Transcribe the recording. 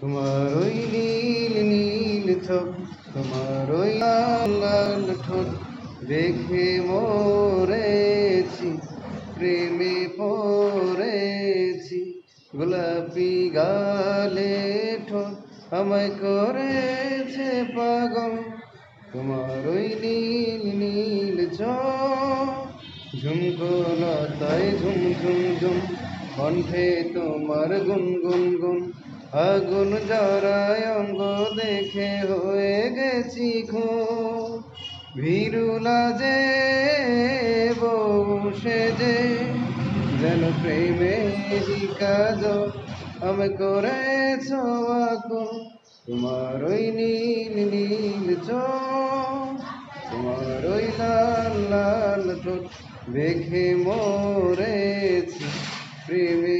তোমার ওই নীল নীল চোখ, তোমার ওই লাল লাল ঠোঁট দেখে মরেছি, প্রেমে পড়েছি। গোলাপি গালে ঠোঁট আমায় করেছে পাগল। তোমার ওই নীল নীল চোখ, ঝুমকো লতায় ঝুম ঝুম ঝুম, কণ্ঠে তোমার গুন গুন গুন। আগুন জড়ায় অঙ্গ দেখে হয়ে গেছি খুন। ভীরুলা যে বসে যে যেন প্রেমেরই কাজ আমি করেছ আকুল। তোমার ওই নীল নীল চোখ, তোমার ওই লাল লাল ঠোঁট দেখে মরেছি, প্রেমে